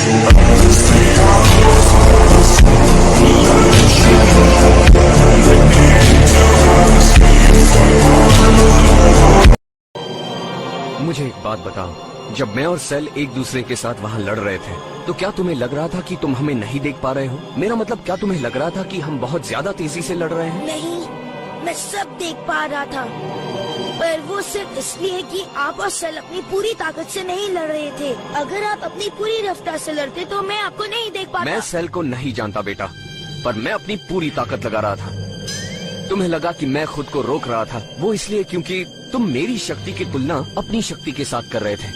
मुझे एक बात बताओ, जब मैं और सेल एक दूसरे के साथ वहाँ लड़ रहे थे तो क्या तुम्हें लग रहा था कि तुम हमें नहीं देख पा रहे हो? मेरा मतलब, क्या तुम्हें लग रहा था कि हम बहुत ज्यादा तेजी से लड़ रहे हैं? नहीं, मैं सब देख पा रहा था, पर वो सिर्फ इसलिए कि आप और सेल अपनी पूरी ताकत से नहीं लड़ रहे थे। अगर आप अपनी पूरी रफ्तार से लड़ते तो मैं आपको नहीं देख पाता। मैं सेल को नहीं जानता बेटा, पर मैं अपनी पूरी ताकत लगा रहा था। तुम्हें लगा कि मैं खुद को रोक रहा था, वो इसलिए क्योंकि तुम मेरी शक्ति की तुलना अपनी शक्ति के साथ कर रहे थे।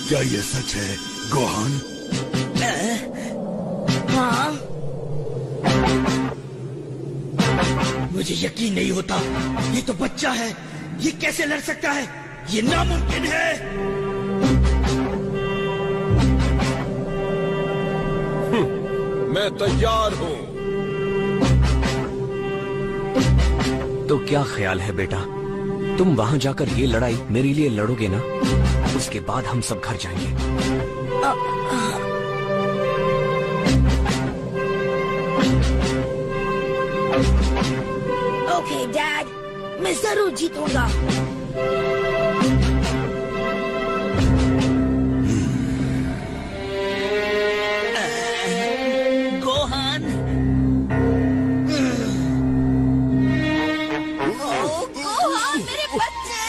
क्या ये सच है, गोहान? हाँ, मुझे यकीन नहीं होता, ये तो बच्चा है, ये कैसे लड़ सकता है? ये नामुमकिन है। मैं तैयार हूँ। तो क्या ख्याल है बेटा, तुम वहाँ जाकर ये लड़ाई मेरे लिए लड़ोगे ना? उसके बाद हम सब घर जाएंगे। ओके डैड, मैं जरूर जीतूंगा। गोहान, गोहान मेरे बच्चे।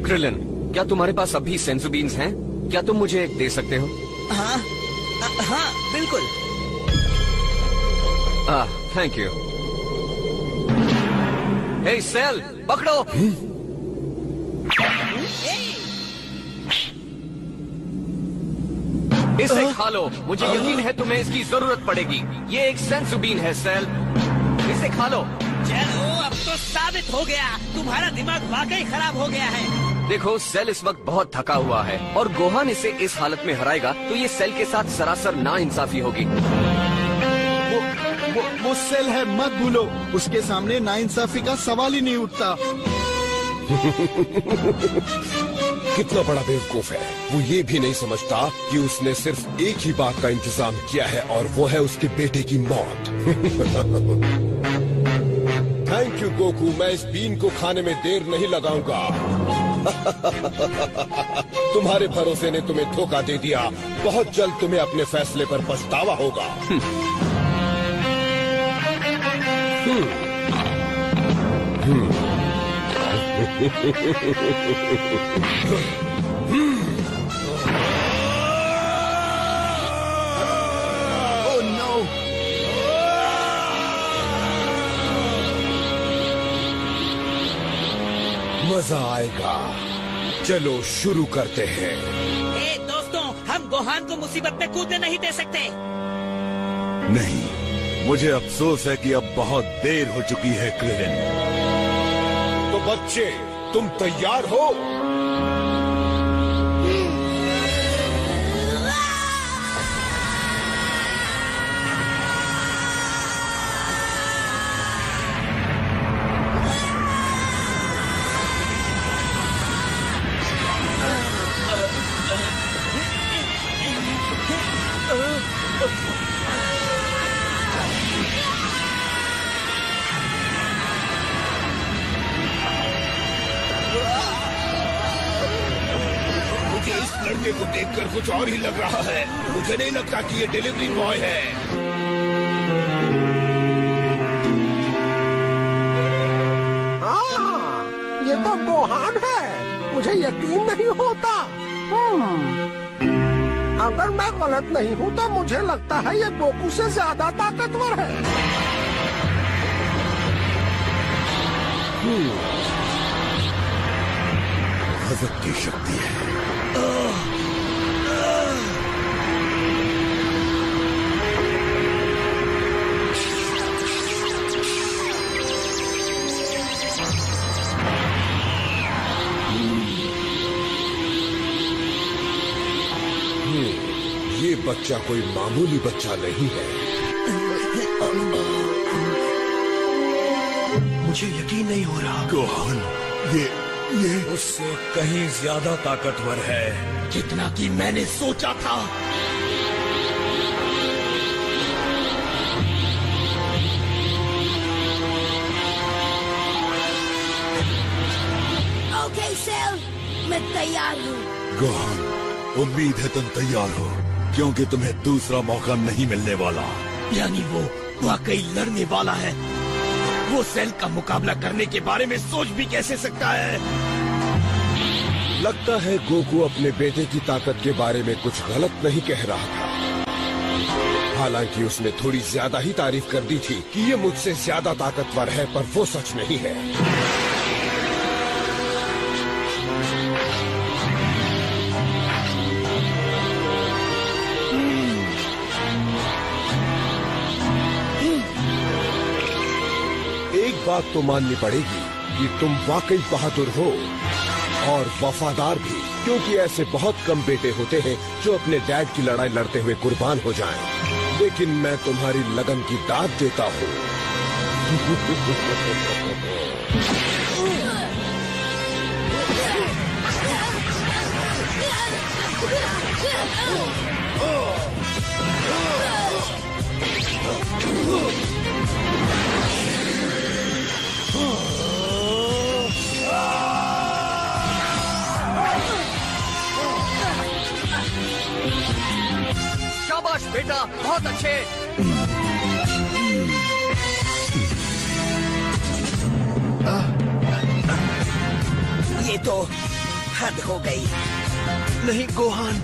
क्रिलिन, क्या तुम्हारे पास अभी सेंसु बीन्स हैं? क्या तुम मुझे एक दे सकते हो? हाँ हाँ बिल्कुल। Thank you. हे सेल, पकड़ो। इसे खा लो, मुझे यकीन है तुम्हें इसकी जरूरत पड़ेगी। ये एक सेंसु बीन है सेल, इसे खा लो। चलो, अब तो साबित हो गया, तुम्हारा दिमाग वाकई खराब हो गया है। देखो, सेल इस वक्त बहुत थका हुआ है और गोहान इसे इस हालत में हराएगा तो ये सेल के साथ सरासर नाइंसाफी होगी। वो सेल है, मत भूलो, उसके सामने नाइंसाफी का सवाल ही नहीं उठता। कितना बड़ा बेवकूफ है, वो ये भी नहीं समझता कि उसने सिर्फ एक ही बात का इंतजाम किया है और वो है उसके बेटे की मौत। थैंक यू गोकू, मैं इस बीन को खाने में देर नहीं लगाऊंगा। तुम्हारे भरोसे ने तुम्हें धोखा दे दिया, बहुत जल्द तुम्हें अपने फैसले पर पछतावा होगा। Oh no! मजा आएगा, चलो शुरू करते हैं। ए दोस्तों, हम गोहान को मुसीबत में कूदने नहीं दे सकते। नहीं, मुझे अफसोस है कि अब बहुत देर हो चुकी है क्रिलिन। तो बच्चे, तुम तैयार हो? लड़के को देखकर कुछ और ही लग रहा है। मुझे नहीं लगता कि ये डिलीवरी बॉय है। ये तो गोहान है, मुझे यकीन नहीं होता। अगर मैं गलत नहीं हूँ तो मुझे लगता है ये गोकू से ज्यादा ताकतवर है। गजब की शक्ति है। ये बच्चा कोई मामूली बच्चा नहीं है। मुझे यकीन नहीं हो रहा। गोहान, ये उससे कहीं ज्यादा ताकतवर है। जितना कि मैंने सोचा था। ओके सेल, मैं तैयार हूँ। गोहान, उम्मीद है तुम तैयार हो, क्योंकि तुम्हें दूसरा मौका नहीं मिलने वाला। यानी वो वाकई लड़ने वाला है। वो सेल का मुकाबला करने के बारे में सोच भी कैसे सकता है? लगता है गोकू अपने बेटे की ताकत के बारे में कुछ गलत नहीं कह रहा था। हालांकि उसने थोड़ी ज्यादा ही तारीफ कर दी थी कि ये मुझसे ज्यादा ताकतवर है, पर वो सच नहीं है। एक बात तो माननी पड़ेगी कि तुम वाकई बहादुर हो और वफादार भी, क्योंकि ऐसे बहुत कम बेटे होते हैं जो अपने डैड की लड़ाई लड़ते हुए कुर्बान हो जाएं। लेकिन मैं तुम्हारी लगन की दाद देता हूँ। शाबाश बेटा, बहुत अच्छे। ये तो हद हो गई। नहीं गोहान,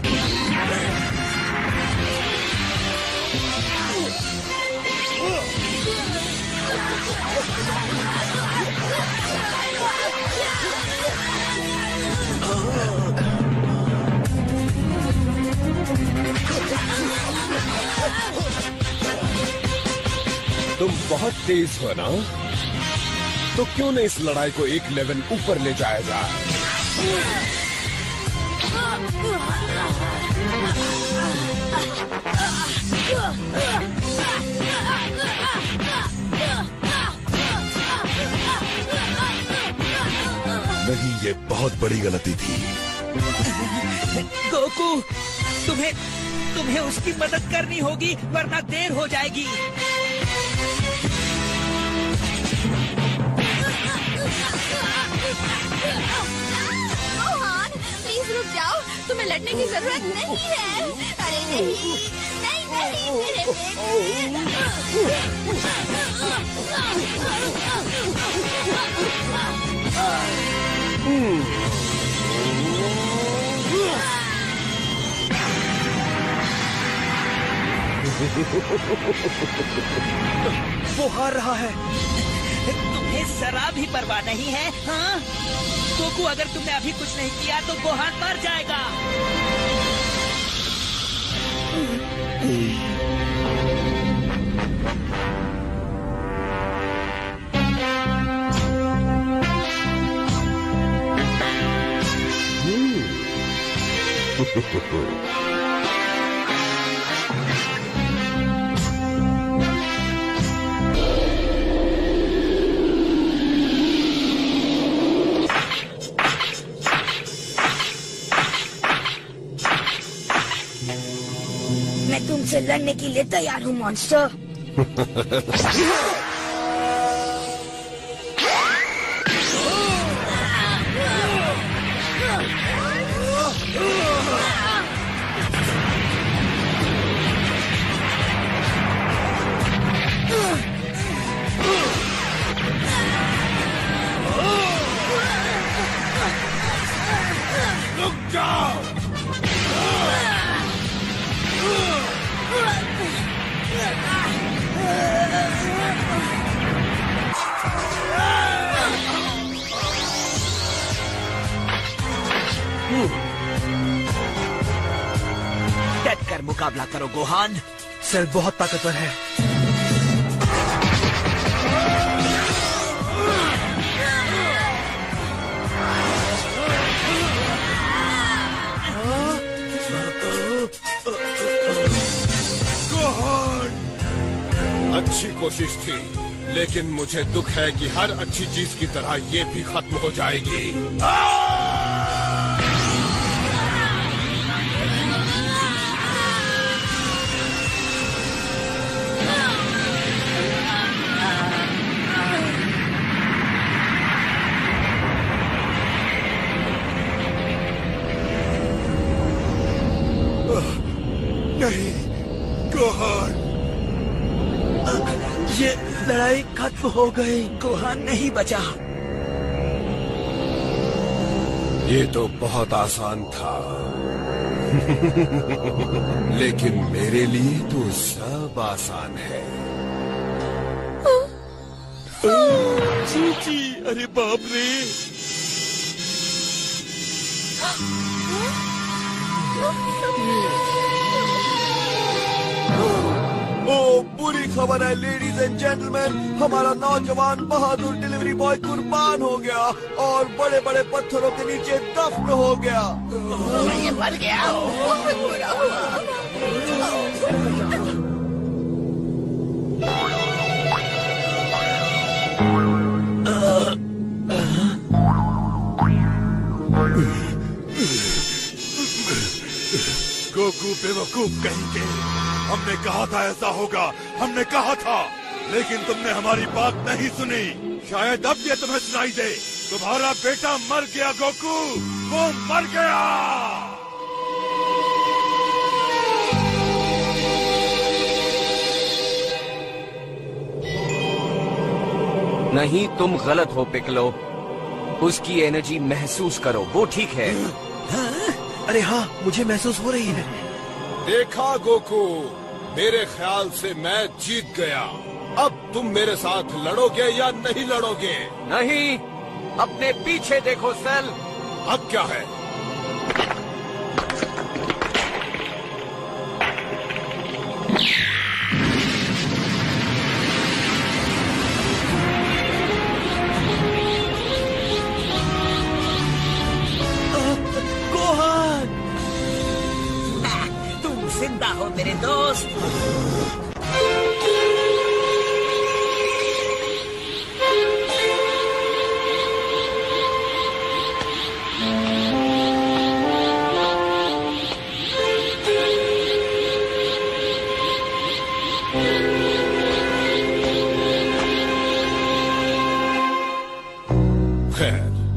तुम बहुत तेज हो ना, तो क्यों न इस लड़ाई को एक लेवल ऊपर ले जाया जाए। नहीं, ये बहुत बड़ी गलती थी। गोकू, तुम्हें उसकी मदद करनी होगी, वरना देर हो जाएगी। रोहन, प्लीज रुक जाओ, तुम्हें लड़ने की जरूरत नहीं है। अरे नहीं, नहीं नहीं मेरे वो हार रहा है। तुम्हें जरा भी परवाह नहीं है, हाँ? गोकू, अगर तुमने अभी कुछ नहीं किया तो गोहान मर जाएगा। मैं तुमसे लड़ने के लिए तैयार हूँ मॉन्स्टर। रुक जाओ। डट कर मुकाबला करो गोहान। सेल बहुत ताकतवर है। अच्छी कोशिश थी, लेकिन मुझे दुख है कि हर अच्छी चीज की तरह ये भी खत्म हो जाएगी। नहीं, गोहान। ये लड़ाई खत्म हो गई, गोहान नहीं बचा। ये तो बहुत आसान था लेकिन मेरे लिए तो सब आसान है। चीची, अरे बाप रे। ओ, बुरी खबर है लेडीज एंड जेंटलमैन, हमारा नौजवान बहादुर डिलीवरी बॉय कुर्बान हो गया और बड़े बड़े पत्थरों के नीचे दफन हो गया। ये मर गया, बहुत बुरा गोकू बेवकूफ कहीं के, हमने कहा था ऐसा होगा, हमने कहा था, लेकिन तुमने हमारी बात नहीं सुनी। शायद अब ये तुम्हें सुनाई दे। तुम्हारा बेटा मर गया गोकू, वो मर गया। नहीं, तुम गलत हो पिकलो। उसकी एनर्जी महसूस करो, वो ठीक है। अरे हाँ, मुझे महसूस हो रही है। देखा गोकू, मेरे ख्याल से मैं जीत गया। अब तुम मेरे साथ लड़ोगे या नहीं लड़ोगे? नहीं, अपने पीछे देखो सेल। अब क्या है? गोहान, तुम जिंदा हो मेरे दोस्त।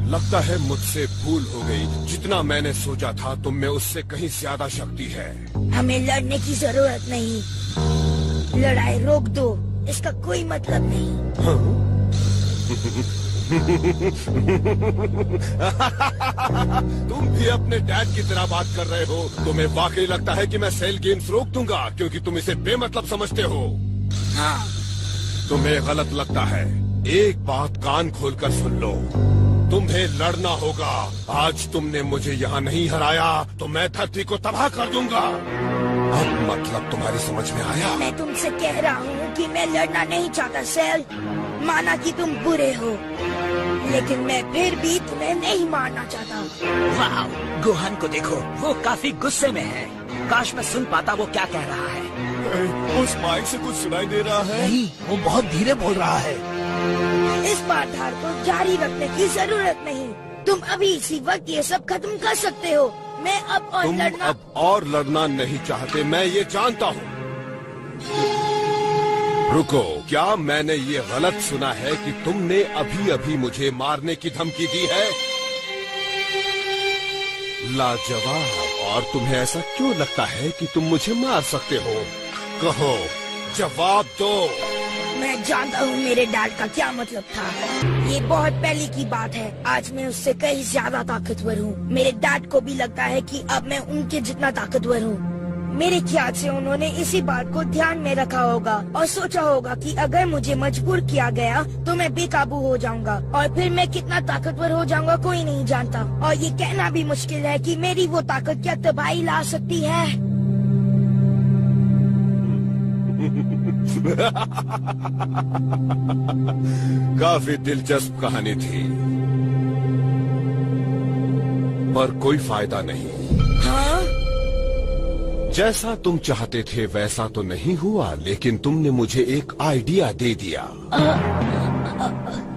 लगता है मुझसे भूल हो गई। जितना मैंने सोचा था तुम में उससे कहीं ज्यादा शक्ति है। हमें लड़ने की जरूरत नहीं। लड़ाई रोक दो, इसका कोई मतलब नहीं। तुम भी अपने डैड की तरह बात कर रहे हो। तुम्हें वाकई लगता है कि मैं सेल गेम्स रोक दूंगा क्योंकि तुम इसे बेमतलब समझते हो? हाँ। तुम्हें गलत लगता है। एक बात कान खोलकर सुन लो, तुम्हें लड़ना होगा। आज तुमने मुझे यहाँ नहीं हराया तो मैं धरती को तबाह कर दूंगा। अब मतलब तुम्हारी समझ में आया? मैं तुमसे कह रहा हूँ कि मैं लड़ना नहीं चाहता सेल। माना कि तुम बुरे हो, लेकिन मैं फिर भी तुम्हें नहीं मारना चाहता। वाह, गोहान को देखो, वो काफी गुस्से में है। काश मैं सुन पाता वो क्या कह रहा है। उस माइक से कुछ सुनाई दे रहा है? नहीं, वो बहुत धीरे बोल रहा है। इस वारदात को जारी रखने की जरूरत नहीं। तुम अभी इसी वक्त ये सब खत्म कर सकते हो। मैं अब और तुम लड़ना अब और लड़ना नहीं चाहते, मैं ये जानता हूँ। रुको, क्या मैंने ये गलत सुना है कि तुमने अभी अभी मुझे मारने की धमकी दी है? लाजवाब। और तुम्हें ऐसा क्यों लगता है कि तुम मुझे मार सकते हो? कहो, जवाब दो। मैं जानता हूँ मेरे डैड का क्या मतलब था। ये बहुत पहले की बात है। आज मैं उससे कहीं ज्यादा ताकतवर हूँ। मेरे डैड को भी लगता है कि अब मैं उनके जितना ताकतवर हूँ। मेरे ख्याल से उन्होंने इसी बात को ध्यान में रखा होगा और सोचा होगा कि अगर मुझे मजबूर किया गया तो मैं बेकाबू हो जाऊंगा और फिर मैं कितना ताकतवर हो जाऊंगा कोई नहीं जानता। और ये कहना भी मुश्किल है कि मेरी वो ताकत क्या तबाही ला सकती है। काफी दिलचस्प कहानी थी, पर कोई फायदा नहीं। हाँ? जैसा तुम चाहते थे वैसा तो नहीं हुआ, लेकिन तुमने मुझे एक आइडिया दे दिया।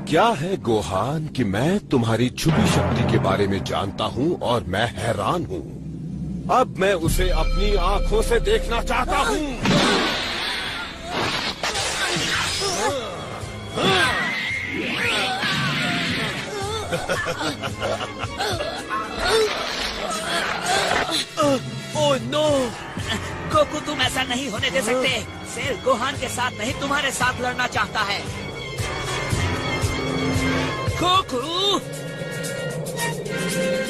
क्या है गोहान कि मैं तुम्हारी छुपी शक्ति के बारे में जानता हूँ और मैं हैरान हूँ। अब मैं उसे अपनी आंखों से देखना चाहता हूँ। Oh no! गोकू, तुम ऐसा नहीं होने दे सकते। सेल गोहान के साथ नहीं, तुम्हारे साथ लड़ना चाहता है। गोकू!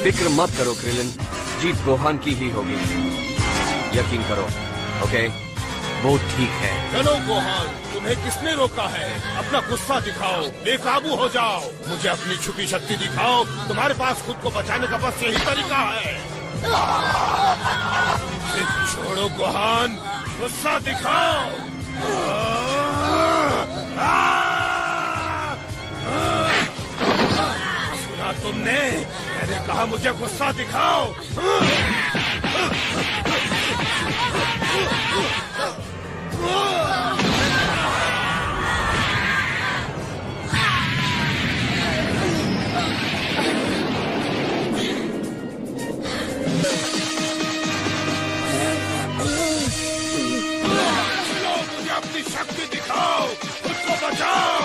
फिक्र मत करो क्रिलिन, जीत गोहान की ही होगी। यकीन करो, ओके? वो ठीक है। चलो गोहान, तुम्हें किसने रोका है? अपना गुस्सा दिखाओ, बेकाबू हो जाओ, मुझे अपनी छुपी शक्ति दिखाओ। तुम्हारे पास खुद को बचाने का बस यही तरीका है। छोड़ो गोहान, गुस्सा दिखाओ। सुना तुमने? मैंने कहा मुझे गुस्सा दिखाओ। अपनी शक्ति दिखाओ, खुद को बचाओ।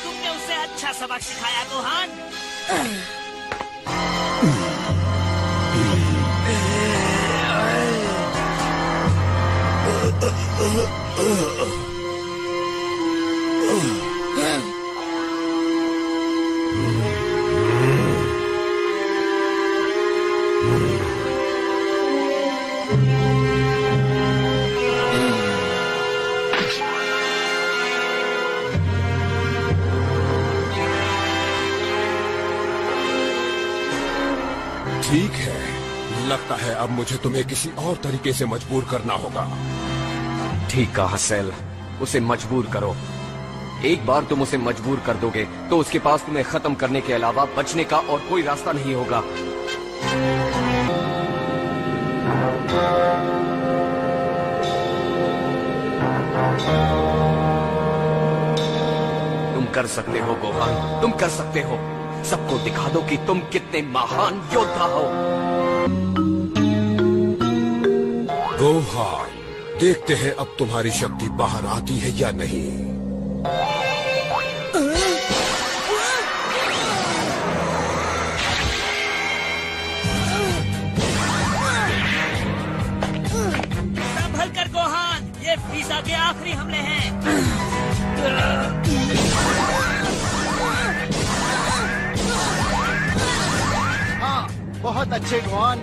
तुमने उसे अच्छा सबक सिखाया गोहान। ठीक है, लगता है अब मुझे तुम्हें किसी और तरीके से मजबूर करना होगा। ठीक कहा सेल, उसे मजबूर करो। एक बार तुम उसे मजबूर कर दोगे तो उसके पास तुम्हें खत्म करने के अलावा बचने का और कोई रास्ता नहीं होगा। तुम कर सकते हो गोहान, तुम कर सकते हो। सबको दिखा दो कि तुम कितने महान योद्धा हो। गोहान, देखते हैं अब तुम्हारी शक्ति बाहर आती है या नहीं। संभल कर गोहान, ये फ्रीजा के आखिरी हमले हैं। हाँ, बहुत अच्छे गोहान।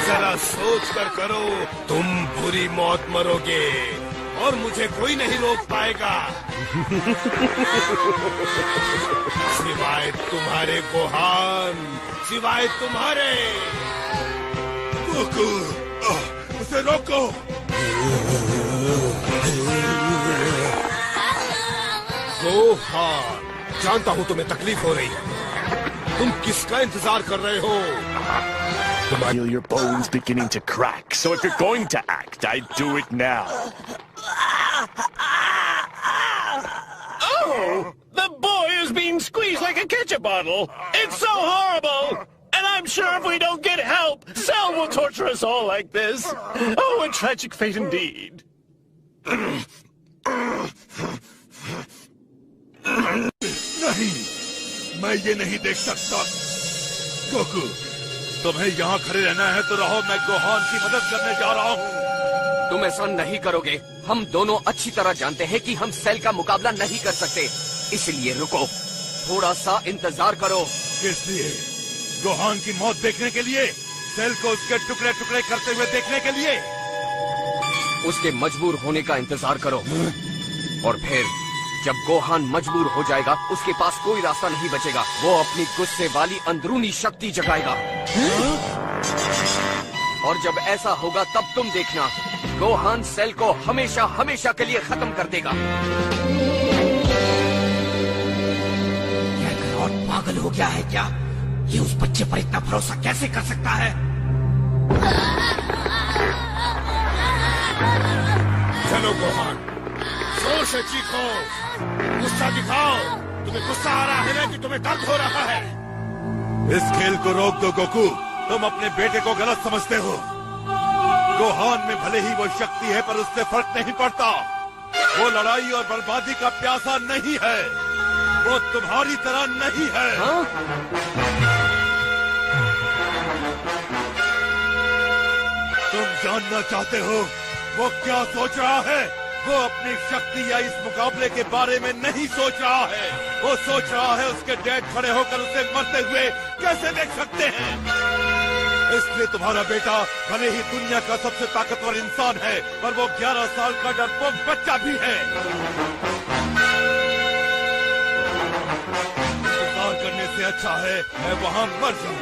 जरा सोच कर करो, तुम बुरी मौत मरोगे और मुझे कोई नहीं रोक पाएगा। सिवाय तुम्हारे गोहान, सिवाय तुम्हारे। गोकू, उसे रोको। गोहान, जानता हूँ तुम्हें तकलीफ हो रही है। तुम किसका इंतजार कर रहे हो? Feel your bones beginning to crack, so if you're going to act, I'd do it now. Oh! The boy is being squeezed like a ketchup bottle! It's so horrible! And I'm sure if we don't get help, Cell will torture us all like this. Oh, a tragic fate indeed. नहीं, मैं ये नहीं देख सकता। Goku, तुम्हें यहाँ खड़े रहना है तो रहो, मैं गोहान की मदद करने जा रहा हूँ। तुम ऐसा नहीं करोगे। हम दोनों अच्छी तरह जानते हैं कि हम सेल का मुकाबला नहीं कर सकते, इसलिए रुको, थोड़ा सा इंतजार करो। किस लिए? गोहान की मौत देखने के लिए? सेल को उसके टुकड़े टुकड़े करते हुए देखने के लिए? उसके मजबूर होने का इंतजार करो। और फिर जब गोहान मजबूर हो जाएगा, उसके पास कोई रास्ता नहीं बचेगा। वो अपनी गुस्से वाली अंदरूनी शक्ति जगाएगा। और जब ऐसा होगा तब तुम देखना, गोहान सेल को हमेशा हमेशा के लिए खत्म कर देगा। और पागल हो गया है क्या? ये उस बच्चे पर इतना भरोसा कैसे कर सकता है? चलो गोहान, जोर से चीखो, गुस्सा दिखाओ। तुम्हें गुस्सा आ रहा है ना कि तुम्हें दर्द हो रहा है? इस खेल को रोक दो गोकू। तुम अपने बेटे को गलत समझते हो। गोहान में भले ही वो शक्ति है, पर उससे फर्क नहीं पड़ता। वो लड़ाई और बर्बादी का प्यासा नहीं है। वो तुम्हारी तरह नहीं है। हाँ? तुम जानना चाहते हो वो क्या सोच रहा है? वो अपनी शक्ति या इस मुकाबले के बारे में नहीं सोच रहा है। वो सोच रहा है उसके डैड खड़े होकर उसे मरते हुए कैसे देख सकते हैं। इसलिए तुम्हारा बेटा भले ही दुनिया का सबसे ताकतवर इंसान है, पर वो 11 साल का डरपोक बच्चा भी है। इंतजार करने से अच्छा है मैं वहाँ मर जाऊं।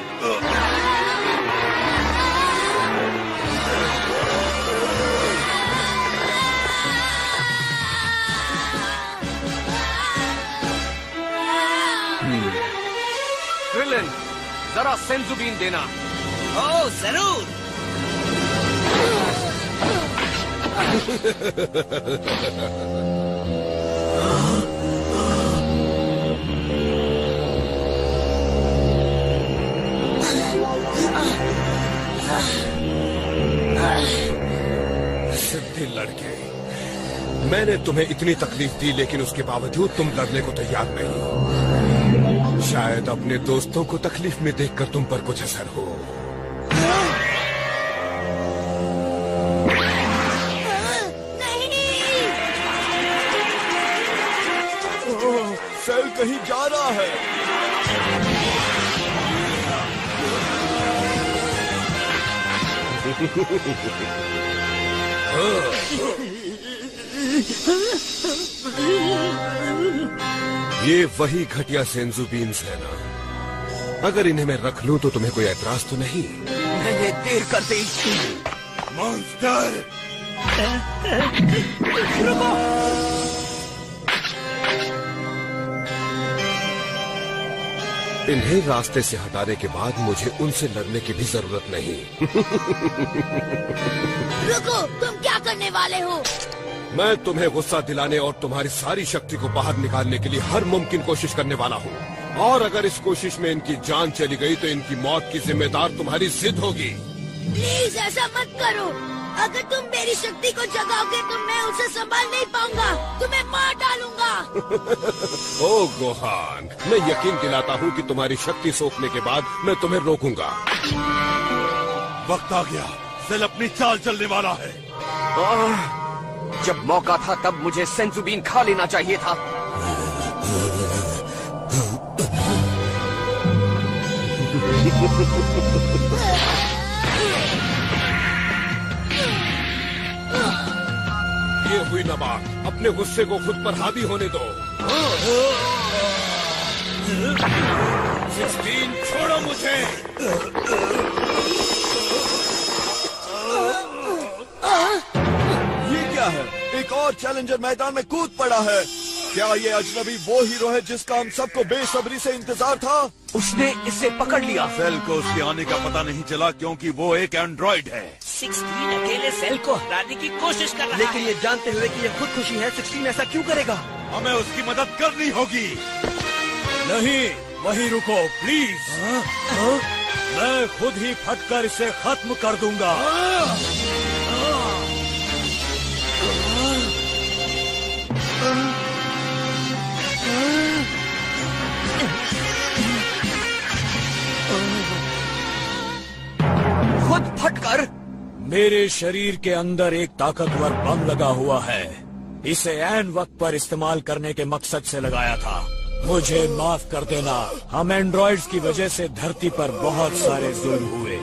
क्रिलिन, जरा सेंजुबीन देना। ओह जरूर। सिद्धि लड़के, मैंने तुम्हें इतनी तकलीफ दी, लेकिन उसके बावजूद तुम लड़ने को तैयार नहीं। शायद अपने दोस्तों को तकलीफ में देखकर तुम पर कुछ असर हो। सेल कहीं जा रहा है। ये वही घटिया सेंजू बीन्स है ना? अगर इन्हें मैं रख लूं तो तुम्हें कोई ऐतराज तो नहीं? मैंने देर कर दी। मॉन्स्टर! इन्हें रास्ते से हटाने के बाद मुझे उनसे लड़ने की भी जरूरत नहीं। रुको, तुम क्या करने वाले हो? मैं तुम्हें गुस्सा दिलाने और तुम्हारी सारी शक्ति को बाहर निकालने के लिए हर मुमकिन कोशिश करने वाला हूँ। और अगर इस कोशिश में इनकी जान चली गई तो इनकी मौत की जिम्मेदार तुम्हारी जिद होगी। प्लीज ऐसा मत करो। अगर तुम मेरी शक्ति को जगाओगे तो मैं उसे संभाल नहीं पाऊंगा। तुम्हें मार डालूंगा। ओ गोहान, मैं यकीन दिलाता हूँ कि तुम्हारी शक्ति सोखने के बाद मैं तुम्हें रोकूंगा। वक्त आ गया, सेल अपनी चाल चलने वाला है। जब मौका था तब मुझे सेंजुबीन खा लेना चाहिए था। ये हुई ना बात, अपने गुस्से को खुद पर हावी होने दो। 16 छोड़ो मुझे। ये क्या है? एक और चैलेंजर मैदान में कूद पड़ा है। क्या ये अजनबी वो हीरो है जिसका हम सबको बेसब्री से इंतजार था? उसने इसे पकड़ लिया। सेल को उसके आने का पता नहीं चला क्योंकि वो एक एंड्रॉइड है। 16 अकेले सेल को हराने की कोशिश कर रहा है। लेकिन ये जानते हुए कि ये खुद खुशी है, 16 ऐसा क्यों करेगा? हमें उसकी मदद करनी होगी। नहीं, वहीं रुको प्लीज। मैं खुद ही फटकर इसे खत्म कर दूंगा। खुद फटकर? मेरे शरीर के अंदर एक ताकतवर बम लगा हुआ है। इसे ऐन वक्त पर इस्तेमाल करने के मकसद से लगाया था। मुझे माफ कर देना, हम एंड्रॉइड्स की वजह से धरती पर बहुत सारे जुल्म हुए।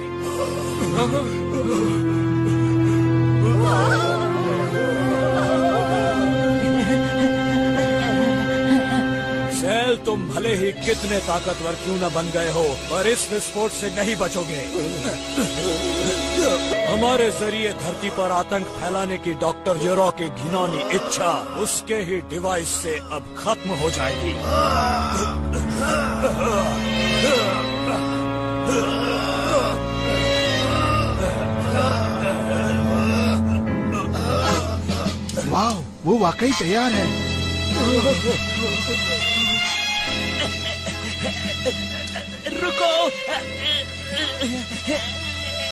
तुम भले ही कितने ताकतवर क्यों न बन गए हो, पर इस विस्फोट से नहीं बचोगे। हमारे जरिए धरती पर आतंक फैलाने की डॉक्टर यूरो की घिनौनी इच्छा उसके ही डिवाइस से अब खत्म हो जाएगी। वाह, वो वाकई तैयार है। रुको।